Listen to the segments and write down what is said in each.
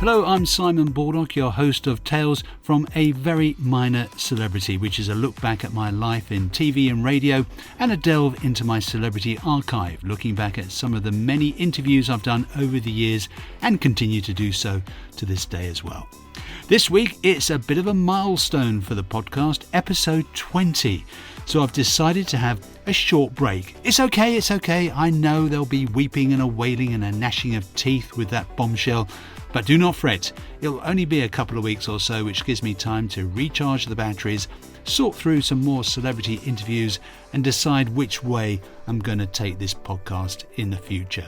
Hello, I'm Simon Baldock, your host of Tales from a Very Minor Celebrity, which is a look back at my life in TV and radio and a delve into my celebrity archive, looking back at some of the many interviews I've done over the years and continue to do so to this day as well. This week, it's a bit of a milestone for the podcast, episode 20. So I've decided to have a short break. It's okay. I know there'll be weeping and a wailing and a gnashing of teeth with that bombshell. But do not fret, it'll only be a couple of weeks or so, which gives me time to recharge the batteries, sort through some more celebrity interviews and decide which way I'm going to take this podcast in the future.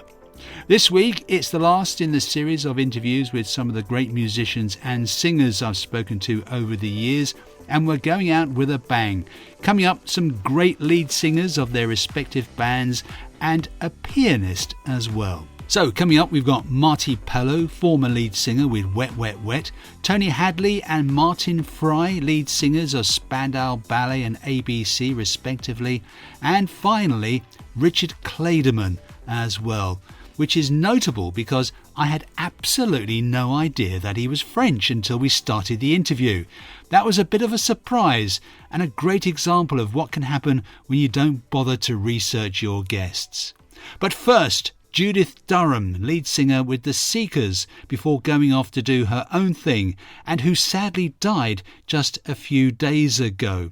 This week, it's the last in the series of interviews with some of the great musicians and singers I've spoken to over the years, and we're going out with a bang. Coming up, some great lead singers of their respective bands and a pianist as well. So coming up, we've got Marti Pellow, former lead singer with Wet Wet Wet, Tony Hadley and Martin Fry, lead singers of Spandau Ballet and ABC respectively, and finally Richard Clayderman as well, which is notable because I had absolutely no idea that he was French until we started the interview. That was a bit of a surprise and a great example of what can happen when you don't bother to research your guests. But first, Judith Durham, lead singer with The Seekers, before going off to do her own thing, and who sadly died just a few days ago.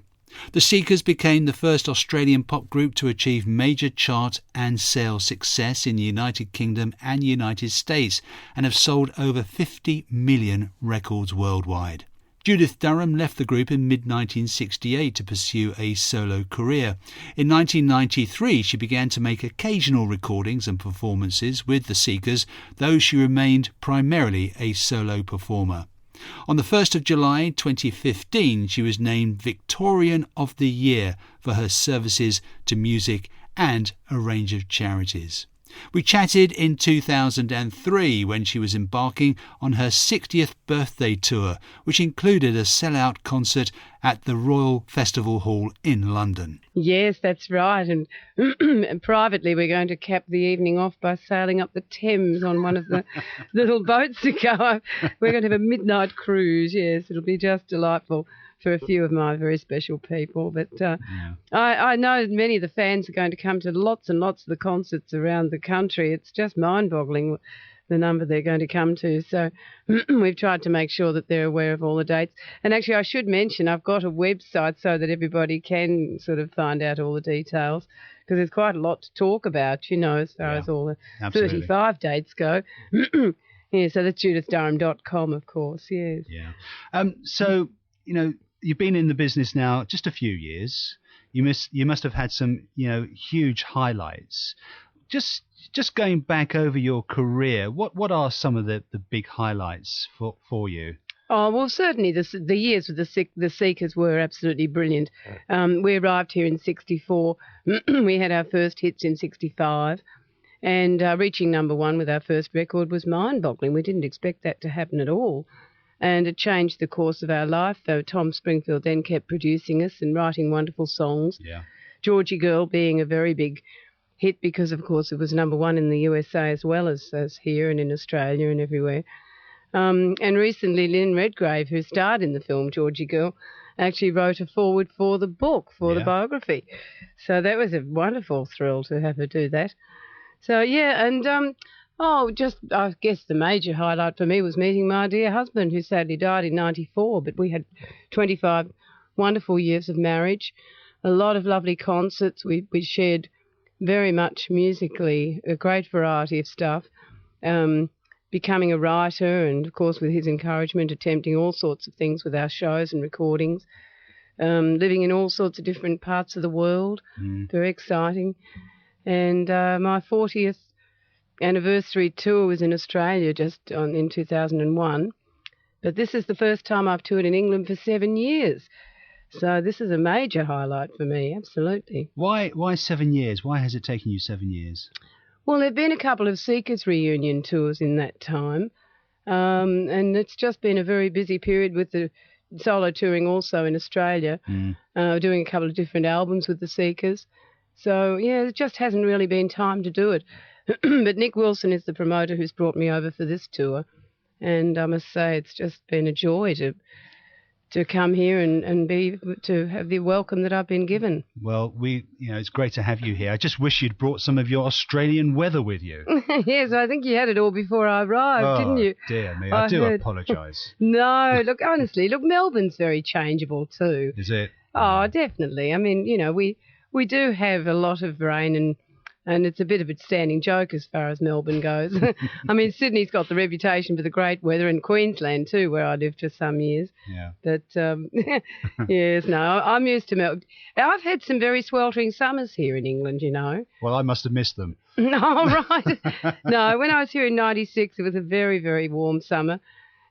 The Seekers became the first Australian pop group to achieve major chart and sales success in the United Kingdom and United States, and have sold over 50 million records worldwide. Judith Durham left the group in mid-1968 to pursue a solo career. In 1993, she began to make occasional recordings and performances with The Seekers, though she remained primarily a solo performer. On the 1st of July 2015, she was named Victorian of the Year for her services to music and a range of charities. We chatted in 2003 when she was embarking on her 60th birthday tour, which included a sellout concert at the Royal Festival Hall in London. Yes, that's right. And privately, we're going to cap the evening off by sailing up the Thames on one of the little boats to go. We're going to have a midnight cruise. Yes, it'll be just delightful for a few of my very special people. But I know many of the fans are going to come to lots and lots of the concerts around the country. It's just mind-boggling the number they're going to come to. So we've tried to make sure that they're aware of all the dates. And actually, I should mention I've got a website so that everybody can sort of find out all the details, because there's quite a lot to talk about, as far as all the 35 dates go. Yeah, so that's judithdurham.com, of course, yes. Yeah. So, you've been in the business now just a few years. You must have had some, huge highlights. Just going back over your career, what are some of the big highlights for you? Oh, well, certainly the years with the Seekers were absolutely brilliant. We arrived here in 64. We had our first hits in 65. And reaching number one with our first record was mind-boggling. We didn't expect that to happen at all. And it changed the course of our life, though Tom Springfield then kept producing us and writing wonderful songs. Yeah. Georgie Girl being a very big hit because, of course, it was number one in the USA as well as here and in Australia and everywhere. And recently Lynn Redgrave, who starred in the film Georgie Girl, actually wrote a foreword for the book, for the biography. So that was a wonderful thrill to have her do that. So, yeah, and I guess the major highlight for me was meeting my dear husband, who sadly died in 94, but we had 25 wonderful years of marriage, a lot of lovely concerts. We shared very much musically, a great variety of stuff, becoming a writer and, of course, with his encouragement, attempting all sorts of things with our shows and recordings, living in all sorts of different parts of the world, very exciting. And my 40th anniversary tour was in Australia in 2001, but this is the first time I've toured in England for 7 years. So this is a major highlight for me, absolutely. Why 7 years? Why has it taken you 7 years? Well, there have been a couple of Seekers reunion tours in that time, and it's just been a very busy period with the solo touring also in Australia, doing a couple of different albums with the Seekers. So, yeah, it just hasn't really been time to do it. But Nick Wilson is the promoter who's brought me over for this tour. And I must say it's just been a joy to come here and to have the welcome that I've been given. Well, it's great to have you here. I just wish you'd brought some of your Australian weather with you. Yes, I think you had it all before I arrived, didn't you? Dear me, I do apologise. No, look, honestly, Melbourne's very changeable too. Is it? Oh, definitely. I mean, we do have a lot of rain and it's a bit of a standing joke as far as Melbourne goes. I mean, Sydney's got the reputation for the great weather, and Queensland too, where I lived for some years. Yeah. But, yes, no, I'm used to Melbourne. I've had some very sweltering summers here in England, Well, I must have missed them. No, right. No, when I was here in 96, it was a very, very warm summer.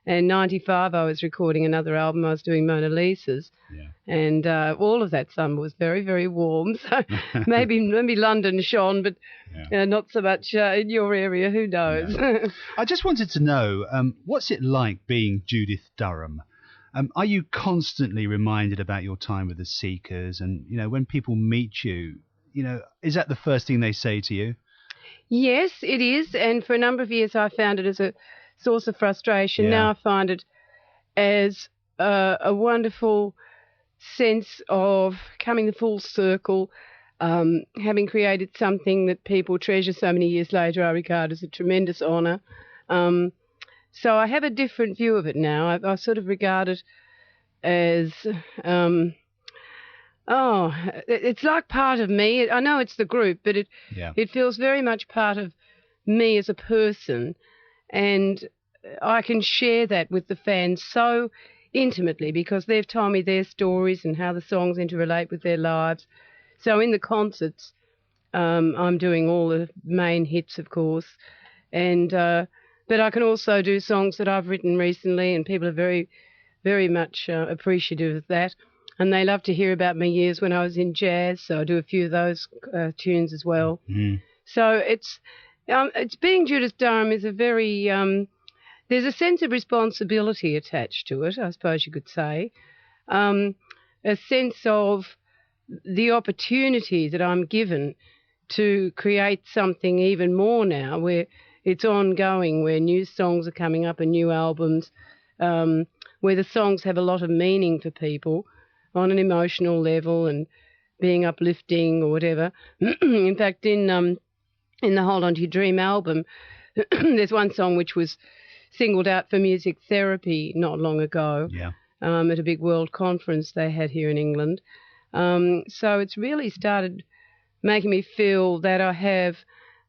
And 95, I was recording another album. I was doing Mona Lisa's. Yeah. And all of that summer was very, very warm. So maybe London shone, but not so much in your area. Who knows? Yeah. I just wanted to know, what's it like being Judith Durham? Are you constantly reminded about your time with the Seekers? And, when people meet you, is that the first thing they say to you? Yes, it is. And for a number of years, I found it as a source of frustration. Yeah. Now I find it as a wonderful sense of coming the full circle, having created something that people treasure so many years later. I regard as a tremendous honour. So I have a different view of it now. I sort of regard it as, it's like part of me. I know it's the group, but it feels very much part of me as a person. And I can share that with the fans so intimately because they've told me their stories and how the songs interrelate with their lives. So in the concerts, I'm doing all the main hits, of course, and but I can also do songs that I've written recently, and people are very, very much appreciative of that. And they love to hear about my years when I was in jazz, so I do a few of those tunes as well. Mm. So it's being Judith Durham is a very there's a sense of responsibility attached to it, I suppose you could say, a sense of the opportunity that I'm given to create something even more now, where it's ongoing, where new songs are coming up and new albums, where the songs have a lot of meaning for people on an emotional level and being uplifting or whatever. In fact, in the Hold On To Your Dream album, there's one song which was singled out for music therapy not long ago at a big world conference they had here in England. So it's really started making me feel that I have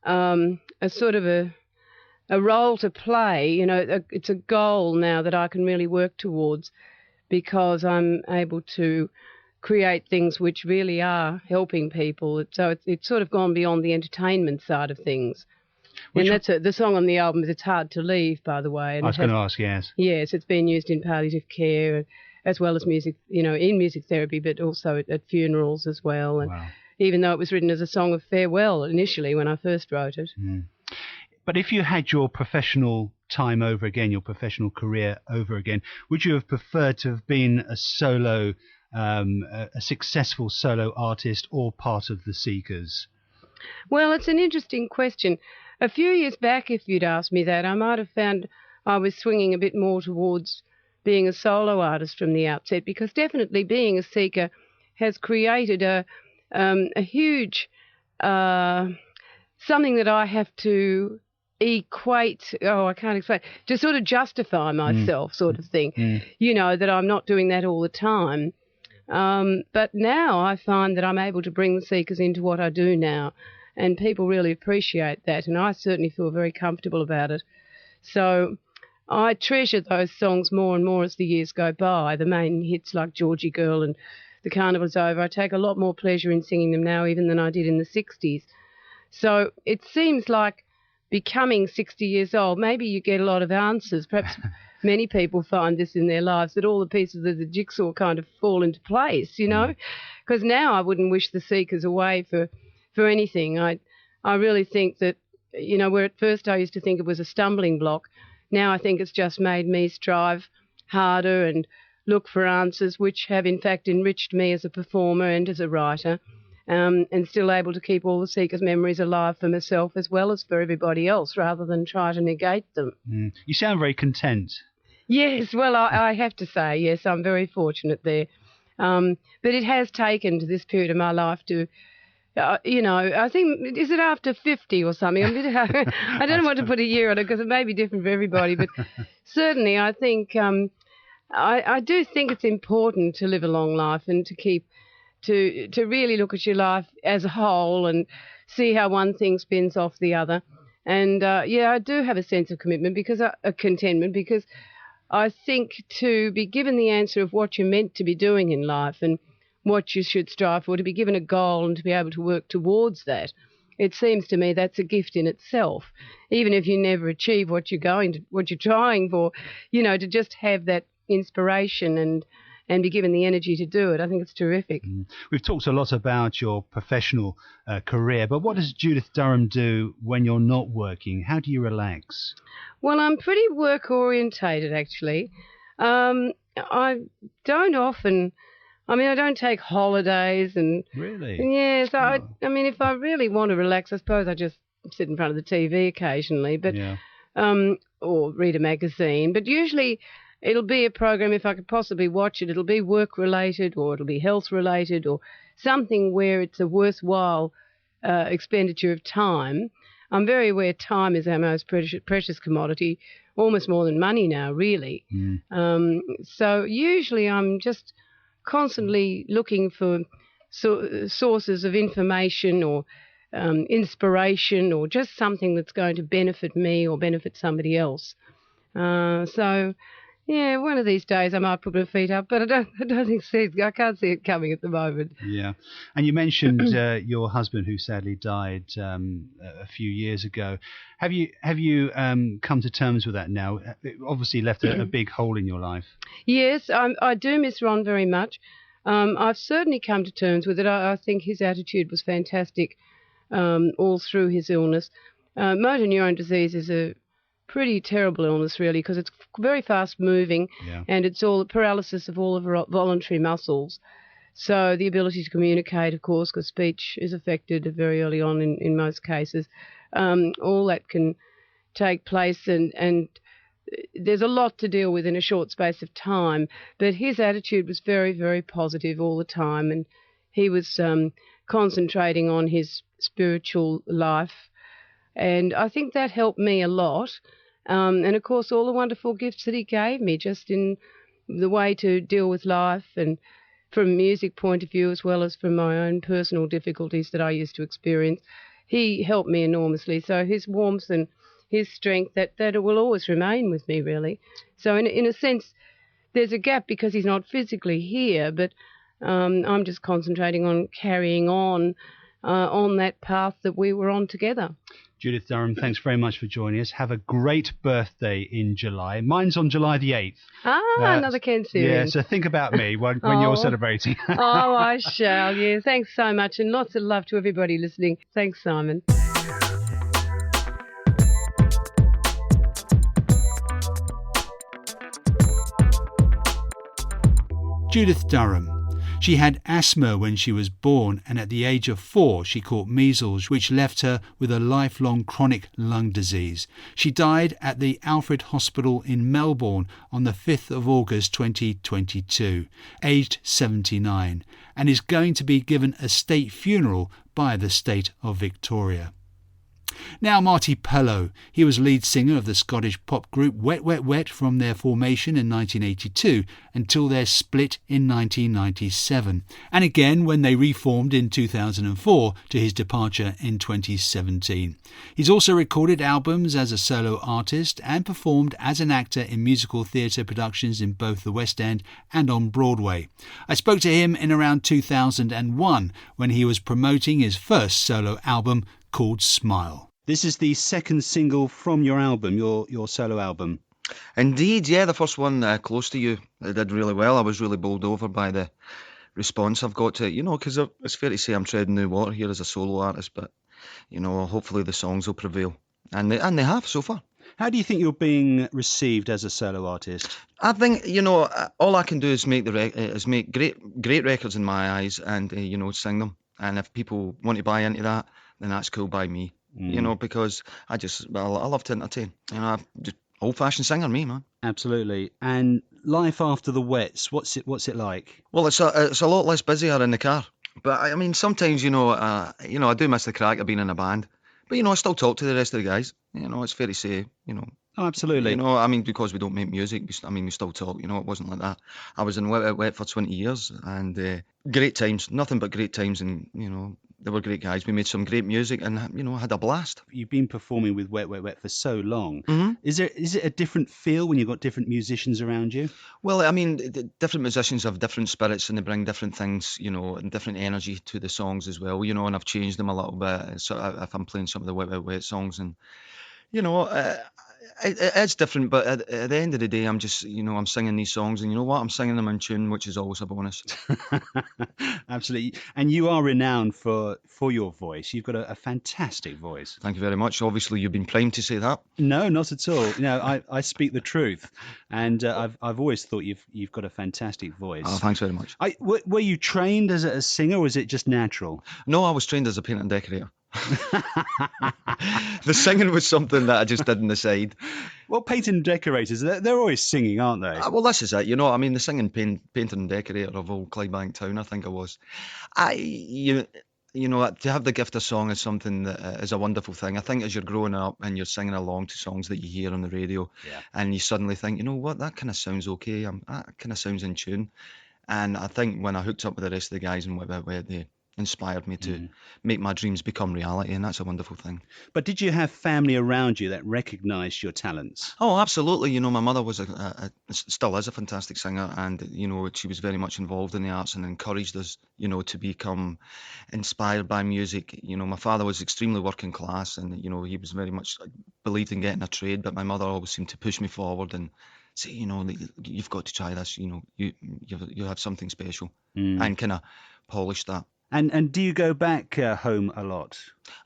a sort of a role to play. It's a goal now that I can really work towards because I'm able to create things which really are helping people. So it's sort of gone beyond the entertainment side of things. And that's the song on the album is It's Hard to Leave, by the way. And I was going to ask, yes. Yes, it's been used in palliative care as well as music, in music therapy, but also at funerals as well. And even though it was written as a song of farewell initially when I first wrote it. Mm. But if you had your professional time over again, your professional career over again, would you have preferred to have been a solo, a successful solo artist or part of the Seekers? Well, it's an interesting question. A few years back, if you'd asked me that, I might have found I was swinging a bit more towards being a solo artist from the outset, because definitely being a Seeker has created a huge something that I have to equate, I can't explain, to sort of justify myself sort of thing, that I'm not doing that all the time. But now I find that I'm able to bring the Seekers into what I do now, and people really appreciate that, and I certainly feel very comfortable about it. So I treasure those songs more and more as the years go by, the main hits like Georgie Girl and The Carnival's Over. I take a lot more pleasure in singing them now even than I did in the 60s. So it seems like becoming 60 years old, maybe you get a lot of answers. Perhaps many people find this in their lives, that all the pieces of the jigsaw kind of fall into place, because now I wouldn't wish the Seekers away for anything. I really think that, where at first I used to think it was a stumbling block, now I think it's just made me strive harder and look for answers which have in fact enriched me as a performer and as a writer, and still able to keep all the Seekers' memories alive for myself as well as for everybody else, rather than try to negate them. You sound very content. Yes, well, I have to say, yes, I'm very fortunate there. But it has taken to this period of my life to, I think, is it after 50 or something? I don't want to put a year on it because it may be different for everybody, but certainly I think I do think it's important to live a long life and to keep to really look at your life as a whole and see how one thing spins off the other. And I do have a sense of commitment contentment because I think to be given the answer of what you're meant to be doing in life and what you should strive for, to be given a goal and to be able to work towards that, it seems to me that's a gift in itself. Even if you never achieve what you're trying for, to just have that inspiration and be given the energy to do it, I think it's terrific. We've talked a lot about your professional career, but what does Judith Durham do when you're not working? How do you relax? Well, I'm pretty work-orientated, actually. I don't take holidays. Really? Yes, I mean, if I really want to relax, I suppose I just sit in front of the TV occasionally, or read a magazine. But usually it'll be a program, if I could possibly watch it, it'll be work-related or it'll be health-related or something where it's a worthwhile expenditure of time. I'm very aware time is our most precious commodity, almost more than money now, really. So usually I'm just constantly looking for sources of information or inspiration or just something that's going to benefit me or benefit somebody else. One of these days I might put my feet up, but I can't see it coming at the moment. Yeah, and you mentioned your husband who sadly died a few years ago. Have you come to terms with that now? It obviously left a big hole in your life. Yes, I do miss Ron very much. I've certainly come to terms with it. I think his attitude was fantastic all through his illness. Motor neurone disease is a pretty terrible illness, really, because it's very fast moving and it's all paralysis of all of our voluntary muscles. So the ability to communicate, of course, because speech is affected very early on in most cases, all that can take place and there's a lot to deal with in a short space of time. But his attitude was very, very positive all the time, and he was concentrating on his spiritual life. And I think that helped me a lot. And, of course, all the wonderful gifts that he gave me just in the way to deal with life and from a music point of view as well as from my own personal difficulties that I used to experience. He helped me enormously. So his warmth and his strength, that will always remain with me, really. So in a sense, there's a gap because he's not physically here, but I'm just concentrating on carrying on that path that we were on together. Judith Durham, thanks very much for joining us. Have a great birthday in July. Mine's on July the 8th. Another Ken series. Yeah, so think about me when you're celebrating. I shall, yeah. Thanks so much, and lots of love to everybody listening. Thanks, Simon. Judith Durham. She had asthma when she was born, and at the age of 4 she caught measles, which left her with a lifelong chronic lung disease. She died at the Alfred Hospital in Melbourne on the 5th of August 2022, aged 79, and is going to be given a state funeral by the state of Victoria. Now Marti Pellow. He was lead singer of the Scottish pop group Wet Wet Wet from their formation in 1982 until their split in 1997, and again when they reformed in 2004 to his departure in 2017. He's also recorded albums as a solo artist and performed as an actor in musical theatre productions in both the West End and on Broadway. I spoke to him in around 2001 when he was promoting his first solo album called Smile. This is the second single from your album, your solo album. Indeed, yeah, the first one, Close to You, it did really well. I was really bowled over by the response I've got to it, because it's fair to say I'm treading new water here as a solo artist, but, hopefully the songs will prevail. And they have so far. How do you think you're being received as a solo artist? I think, all I can do is make great records in my eyes and, sing them. And if people want to buy into that, then that's cool by me. You know, because I love to entertain. You know, I'm just old-fashioned singer, me, man. Absolutely. And life after the Wets, what's it like? Well, it's a lot less busier in the car. But I mean, sometimes, I do miss the crack of being in a band. But, I still talk to the rest of the guys. It's fair to say, Oh, absolutely. I mean, because we don't make music, we still talk, it wasn't like that. I was in Wet Wet Wet for 20 years and great times, nothing but great times. And, they were great guys. We made some great music and, had a blast. You've been performing with Wet Wet Wet for so long. Mm-hmm. Is it a different feel when you've got different musicians around you? Well, I mean, different musicians have different spirits and they bring different things, and different energy to the songs as well, and I've changed them a little bit. So if I'm playing some of the Wet Wet Wet songs and, it's different, but at the end of the day, I'm just, I'm singing these songs and you know what? I'm singing them in tune, which is always a bonus. Absolutely. And you are renowned for your voice. You've got a fantastic voice. Thank you very much. Obviously, you've been primed to say that. No, not at all. I speak the truth. And I've always thought you've got a fantastic voice. Oh, thanks very much. Were you trained as a singer or was it just natural? No, I was trained as a painter and decorator. The singing was something that I just did on the side. Well, painting and decorators, they're always singing, aren't they? Well, this is it. The singing painter and decorator of old Clydebank Town, I think I was. To have the gift of song is something that is a wonderful thing. I think as you're growing up and you're singing along to songs that you hear on the radio, and you suddenly think, you know what, that kind of sounds okay. That kind of sounds in tune. And I think when I hooked up with the rest of the guys in Wet Wet Wet, they inspired me to make my dreams become reality, and that's a wonderful thing. But did you have family around you that recognised your talents? Oh, absolutely. My mother was still is a fantastic singer, and she was very much involved in the arts and encouraged us, to become inspired by music. My father was extremely working class, and he was very much believed in getting a trade, but my mother always seemed to push me forward and say, you've got to try this. You have something special, and kind of polish that. And do you go back home a lot?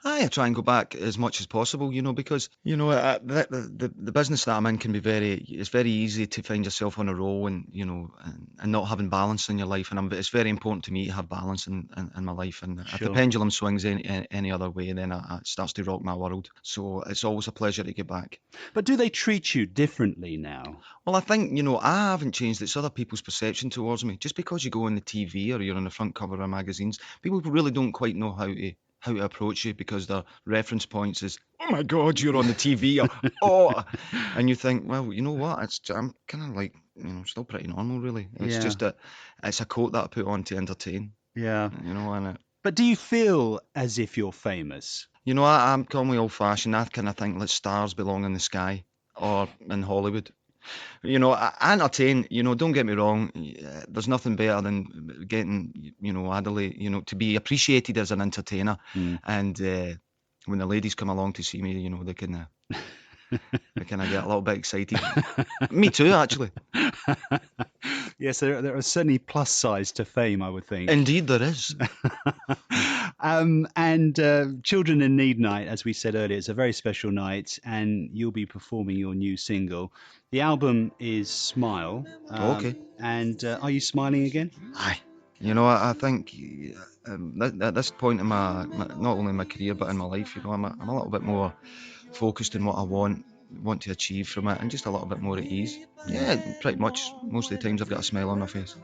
I try and go back as much as possible, because, the business that I'm in can be it's very easy to find yourself on a roll and, and not having balance in your life. And it's very important to me to have balance in my life. And if the pendulum swings any other way, then it starts to rock my world. So it's always a pleasure to get back. But do they treat you differently now? Well, I think, I haven't changed. It's other people's perception towards me. Just because you go on the TV or you're on the front cover of magazines, people really don't quite know how to approach you because their reference points is, oh my God, you're on the TV, or oh, and you think, well, you know what? I'm kind of like, still pretty normal, really. It's just that it's a coat that I put on to entertain. Yeah. And But do you feel as if you're famous? I'm calmly old-fashioned. I kind of think that stars belong in the sky or in Hollywood. I entertain, don't get me wrong, there's nothing better than getting, Hadley, to be appreciated as an entertainer. And when the ladies come along to see me, they can get a little bit excited. Me too, actually. Yes, there are certainly plus sides to fame, I would think. Indeed, there is. And Children in Need Night, as we said earlier, it's a very special night, and you'll be performing your new single. The album is Smile. Okay. And are you smiling again? Aye. I think at this point in my not only in my career but in my life, I'm a little bit more focused on what I want to achieve from it, and just a little bit more at ease. Yeah, pretty much most of the times I've got a smile on my face.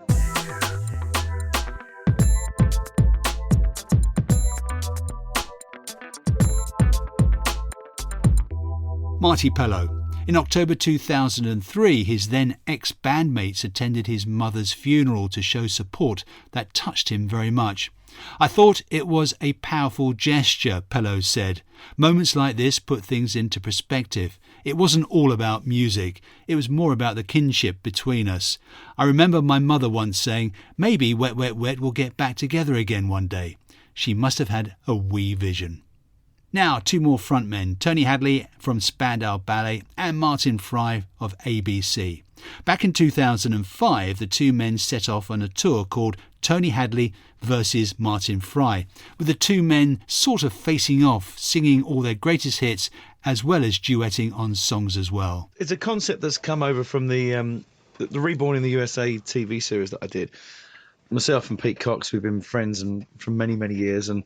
Marti Pellow. In October 2003, his then ex-bandmates attended his mother's funeral to show support that touched him very much. I thought it was a powerful gesture, Pellow said. Moments like this put things into perspective. It wasn't all about music. It was more about the kinship between us. I remember my mother once saying, maybe Wet Wet Wet will get back together again one day. She must have had a wee vision. Now, two more frontmen, Tony Hadley from Spandau Ballet and Martin Fry of ABC. Back in 2005, the two men set off on a tour called Tony Hadley versus Martin Fry, with the two men sort of facing off, singing all their greatest hits as well as duetting on songs as well. It's a concept that's come over from the Reborn in the USA TV series that I did. myself and Pete Cox, we've been friends and from many, many years, and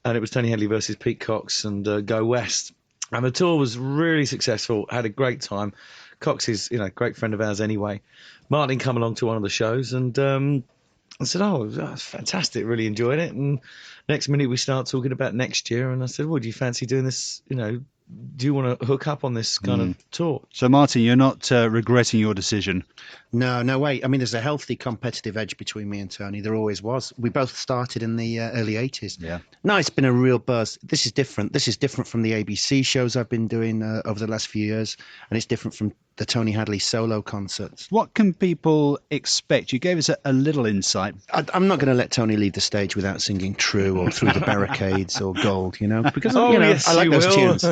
it was Tony Hadley versus Pete Cox and Go West. And the tour was really successful, had a great time. Cox is, a great friend of ours anyway. Martin come along to one of the shows and I said, oh, that's fantastic, really enjoyed it. And next minute we start talking about next year, and I said, well, do you fancy doing this, do you want to hook up on this kind of tour? So, Martin, you're not regretting your decision? No way. I mean, there's a healthy competitive edge between me and Tony. There always was. We both started in the early 80s. Yeah. No, it's been a real buzz. This is different. This is different from the ABC shows I've been doing over the last few years, and it's different from the Tony Hadley solo concerts. What can people expect? You gave us a little insight. I'm not going to let Tony leave the stage without singing True or Through the Barricades or Gold, because I like those tunes.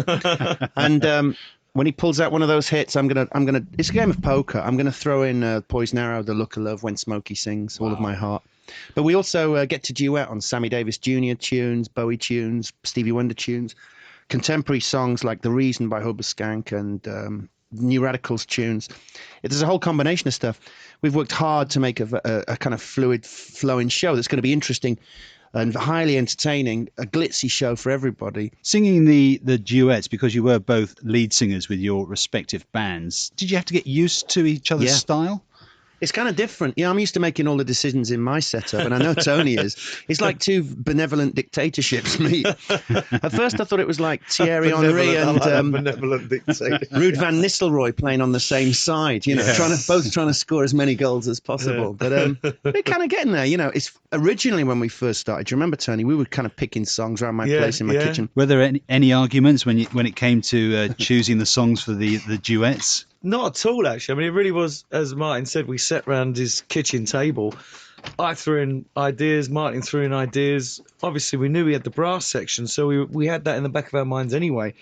And when he pulls out one of those hits, I'm gonna. It's a game of poker. I'm gonna throw in Poison Arrow, The Look of Love, When Smokey Sings, All of My Heart. But we also get to duet on Sammy Davis Jr. tunes, Bowie tunes, Stevie Wonder tunes, contemporary songs like The Reason by Hubba Skank and New Radicals tunes. There's a whole combination of stuff. We've worked hard to make a kind of fluid, flowing show that's going to be interesting and highly entertaining, a glitzy show for everybody. Singing the duets, because you were both lead singers with your respective bands, did you have to get used to each other's style? It's kind of different. I'm used to making all the decisions in my setup, and I know Tony is. It's like two benevolent dictatorships meet. At first, I thought it was like Thierry Henry and benevolent dictator. Ruud van Nistelrooy playing on the same side, both trying to score as many goals as possible. Yeah. But we're kind of getting there. It's originally when we first started. Do you remember, Tony? We were kind of picking songs around my place in my kitchen. Were there any arguments when it came to choosing the songs for the duets? Not at all, actually. I mean, it really was, as Martin said, we sat round his kitchen table. I threw in ideas, Martin threw in ideas. Obviously, we knew we had the brass section, so we had that in the back of our minds anyway.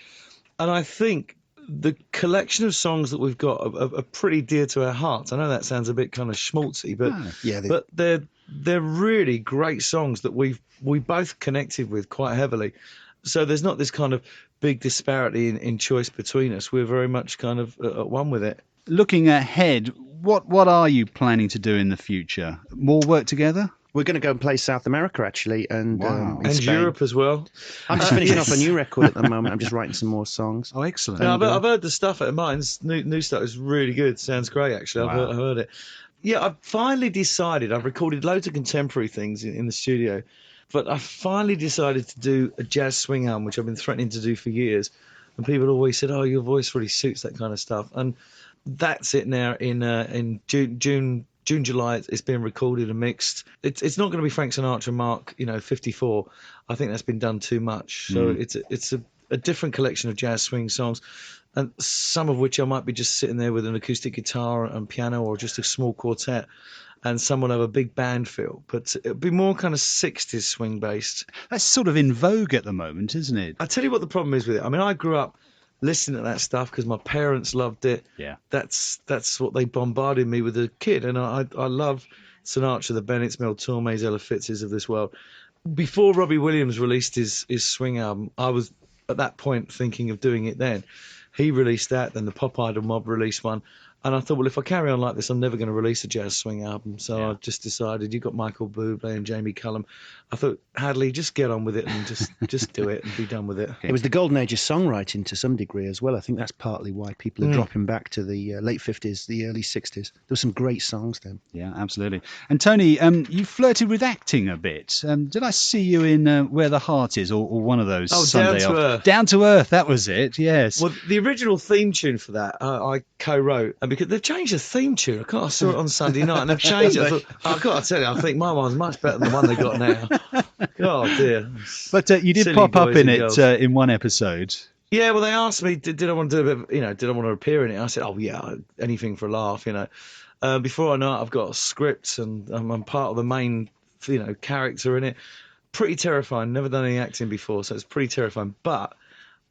And I think the collection of songs that we've got are pretty dear to our hearts. I know that sounds a bit kind of schmaltzy, but they're really great songs that we both connected with quite heavily. So there's not this kind of big disparity in choice between us. We're very much kind of at one with it. Looking ahead, what are you planning to do in the future? More work together? We're going to go and play South America, actually, and and Europe as well. I'm just finishing off a new record at the moment. I'm just writing some more songs. Oh, excellent. No, I've heard the stuff at Martin's new stuff is really good. Sounds great, actually. I've heard it. Yeah, I've finally decided. I've recorded loads of contemporary things in the studio. But I finally decided to do a jazz swing album, which I've been threatening to do for years. And people always said, oh, your voice really suits that kind of stuff. And that's it now in June, July. It's been recorded and mixed. It's not going to be Frank Sinatra Mark, 54. I think that's been done too much. So it's a different collection of jazz swing songs. And some of which I might be just sitting there with an acoustic guitar and piano or just a small quartet. And some will have a big band feel, but it'll be more kind of 60s swing based. That's sort of in vogue at the moment, isn't it? I tell you what the problem is with it. I mean, I grew up listening to that stuff because my parents loved it. Yeah, that's what they bombarded me with as a kid, and I love Sinatra, the Bennetts, Mel Tormes, Ella Fitzes of this world. Before Robbie Williams released his swing album, I was at that point thinking of doing it then. He released that, then the Pop Idol Mob released one. And I thought, well, if I carry on like this, I'm never going to release a jazz swing album. So I just decided, you've got Michael Bublé and Jamie Cullum. I thought, Hadley, just get on with it and just do it and be done with it. It was the golden age of songwriting to some degree as well. I think that's partly why people are dropping back to the late 50s, the early 60s. There were some great songs then. Yeah, absolutely. And Tony, you flirted with acting a bit. Did I see you in Where the Heart Is or one of those? Sunday Down to Earth. Down to Earth, that was it, yes. Well, the original theme tune for that I co-wrote, and because they've changed the theme tune. I saw it on Sunday night and they've changed it. I thought, I've got to tell you, I think my one's much better than the one they got now. Oh dear. But you did pop up in it in one episode. Yeah, well, they asked me, did I want to do a bit of, did I want to appear in it? I said, oh yeah, anything for a laugh, Before I know it, I've got a script and I'm part of the main, character in it. Pretty terrifying. Never done any acting before, so it's pretty terrifying. But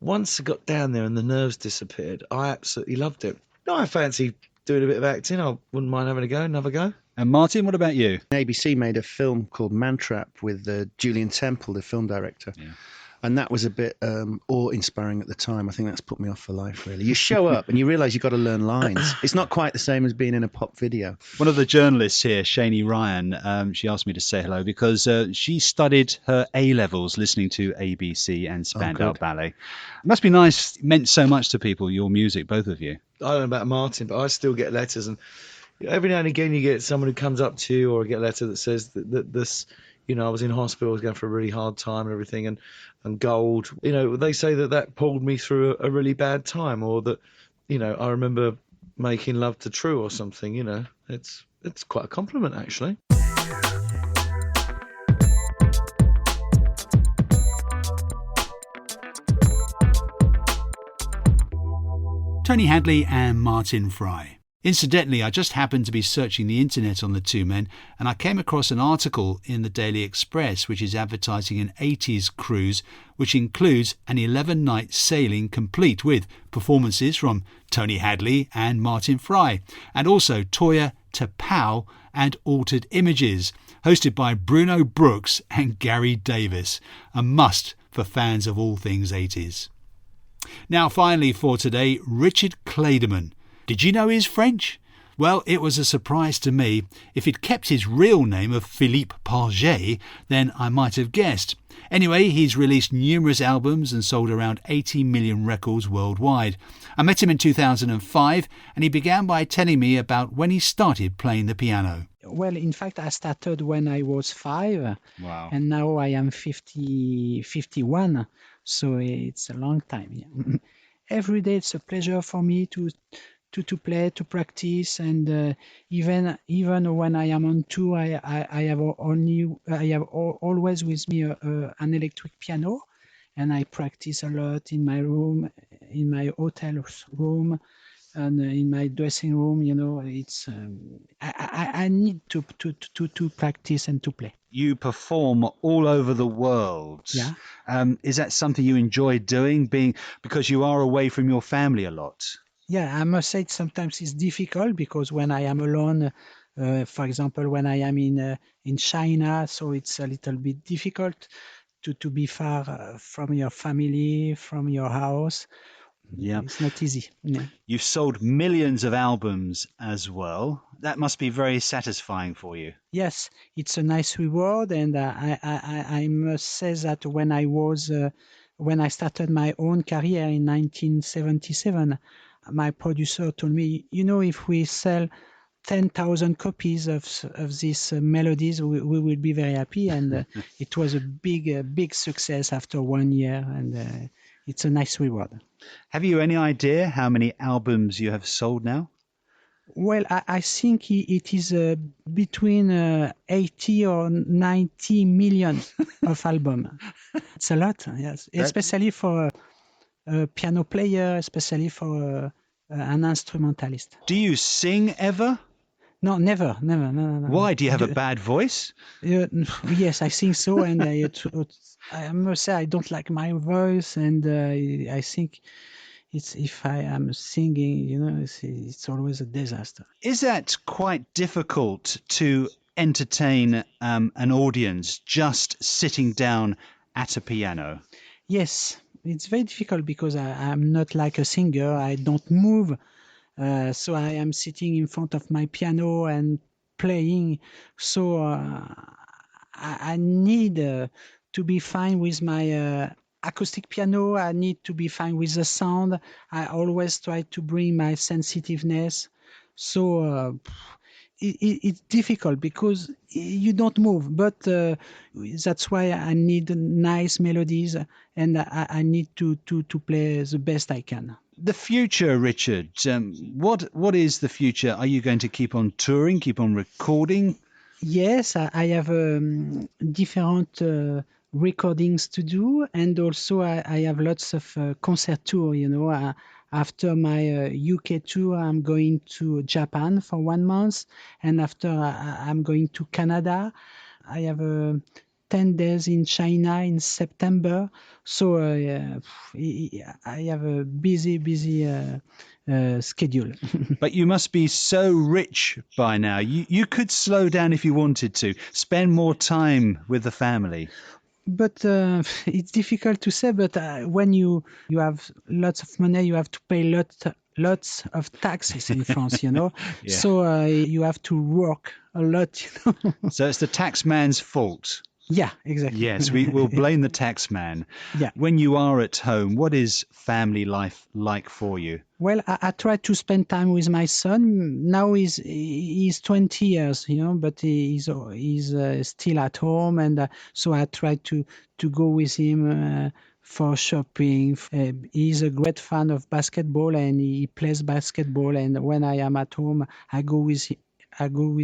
once I got down there and the nerves disappeared, I absolutely loved it. No, I fancy doing a bit of acting. I wouldn't mind having another go. And Martin, what about you? ABC made a film called Man Trap with Julian Temple, the film director. Yeah. And that was a bit awe-inspiring at the time. I think that's put me off for life, really. You show up and you realise you've got to learn lines. It's not quite the same as being in a pop video. One of the journalists here, Shani Ryan, she asked me to say hello because she studied her A-levels listening to ABC and Spandau Ballet. It must be nice. It meant so much to people, your music, both of you. I don't know about Martin, but I still get letters, and every now and again you get someone who comes up to you, or get a letter that says that this, I was in hospital, I was going for a really hard time and everything, and gold, they say that pulled me through a really bad time, or that, I remember making love to True or something, it's quite a compliment, actually. Tony Hadley and Martin Fry. Incidentally, I just happened to be searching the internet on the two men and I came across an article in the Daily Express which is advertising an 80s cruise which includes an 11-night sailing complete with performances from Tony Hadley and Martin Fry and also Toya Tapau and Altered Images, hosted by Bruno Brooks and Gary Davis. A must for fans of all things 80s. Now finally for today, Richard Clayderman. Did you know he's French? Well, it was a surprise to me. If he'd kept his real name of Philippe Parget, then I might have guessed. Anyway, he's released numerous albums and sold around 80 million records worldwide. I met him in 2005 and he began by telling me about when he started playing the piano. Well, in fact, I started when I was 5. Wow. And now I am 51. So it's a long time. Yeah. Every day it's a pleasure for me to play, to practice, and even when I am on tour, I have always with me an electric piano, and I practice a lot in my room, in my hotel room, and in my dressing room. It's I need to practice and to play. You perform all over the world. Yeah. Is that something you enjoy doing, because you are away from your family a lot? Yeah, I must say sometimes it's difficult because when I am alone, for example, when I am in China, so it's a little bit difficult to be far from your family, from your house. Yeah, it's not easy. Yeah. You've sold millions of albums as well. That must be very satisfying for you. Yes, it's a nice reward, and I must say that when I started my own career in 1977, my producer told me, if we sell 10,000 copies of these melodies, we will be very happy, and it was a big success after 1 year, and it's a nice reward. Have you any idea how many albums you have sold now? Well, I think it is between 80 or 90 million of albums. It's a lot, yes, especially for a piano player, especially for an instrumentalist. Do you sing ever? No, never. No. Why? Do you have a bad voice? Yes, I think so, and I must say I don't like my voice, and I think if I am singing, it's always a disaster. Is that quite difficult to entertain an audience just sitting down at a piano? Yes, it's very difficult because I'm not like a singer. I don't move. So I am sitting in front of my piano and playing. So I need to be fine with my acoustic piano. I need to be fine with the sound. I always try to bring my sensitiveness. So it's difficult because you don't move. But that's why I need nice melodies, and I need to play the best I can. The future, Richard, what is the future? Are you going to keep on touring, keep on recording? Yes, I have different recordings to do, and also I have lots of concert tour. After my UK tour, I'm going to Japan for 1 month, and after I'm going to Canada. I have 10 days in China in September. So I have a busy schedule. But you must be so rich by now. You could slow down if you wanted to, spend more time with the family. but it's difficult to say. But when you have lots of money, you have to pay lots of taxes in France, you know. Yeah. So you have to work a lot, you know. So it's the tax man's fault. Yeah, exactly. Yes, we will blame the tax man. Yeah. When you are at home, what is family life like for you? Well, I try to spend time with my son. Now he's 20 years, you know, but he's still at home, and so I try to go with him for shopping. He's a great fan of basketball, and he plays basketball. And when I am at home, I go with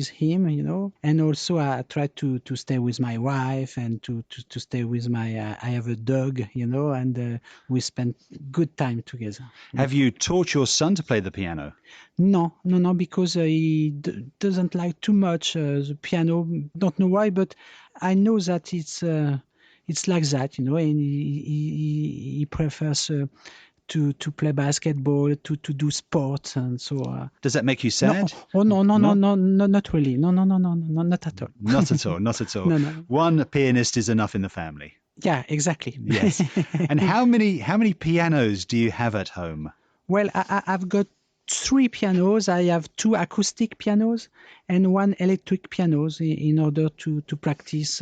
him, you know, and also I try to stay with my wife and to stay with my, I have a dog, you know, and we spend good time together. Have you taught your son to play the piano? No, because he doesn't like too much the piano. Don't know why, but I know that it's like that, you know, and he prefers to play basketball, to do sports, and so. Does that make you sad? No, not really. No, not at all. Not at all, not at all. No. One pianist is enough in the family. Yeah, exactly. Yes. And how many pianos do you have at home? Well, I've got 3 pianos. I have 2 acoustic pianos and 1 electric pianos in order to practice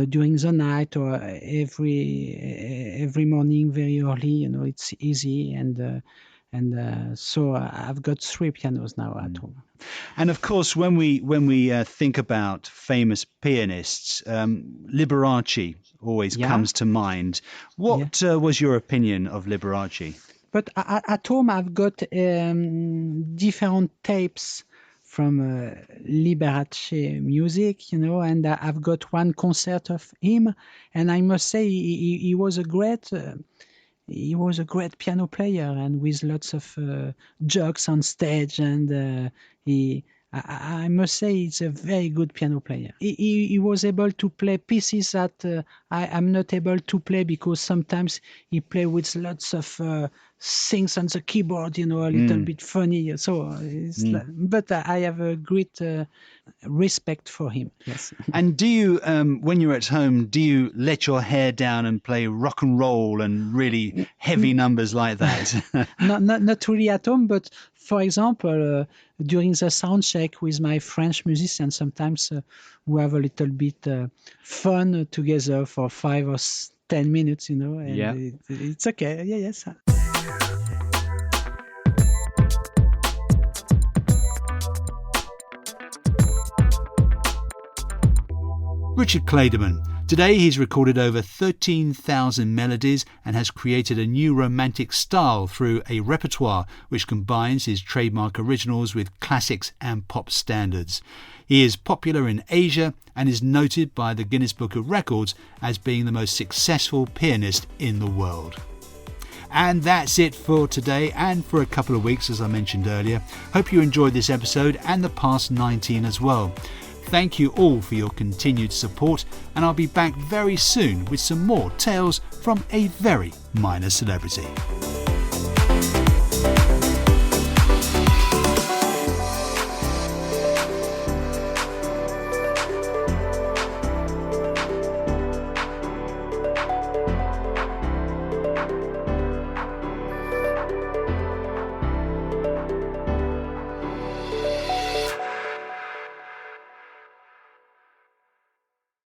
during the night or every morning very early. You know, it's easy, and so I've got 3 pianos now at home. And of course, when we think about famous pianists, Liberace always comes to mind. What was your opinion of Liberace? But at home, I've got different tapes from Liberace music, you know, and I've got 1 concert of him, and I must say he was a great piano player, and with lots of jokes on stage, and I must say he's a very good piano player. He was able to play pieces that I am not able to play, because sometimes he play with lots of things on the keyboard, you know, a little bit funny. So, but I have a great respect for him. Yes. And do you, when you're at home, do you let your hair down and play rock and roll and really heavy numbers like that? Not really at home, but for example, during the sound check with my French musicians, sometimes we have a little bit fun together for 5 or 10 minutes, you know, and it's okay. Yeah, yes. Richard Clayderman. Today he's recorded over 13,000 melodies and has created a new romantic style through a repertoire which combines his trademark originals with classics and pop standards. He is popular in Asia and is noted by the Guinness Book of Records as being the most successful pianist in the world. And that's it for today and for a couple of weeks, as I mentioned earlier. Hope you enjoyed this episode and the past 19 as well. Thank you all for your continued support, and I'll be back very soon with some more tales from a very minor celebrity.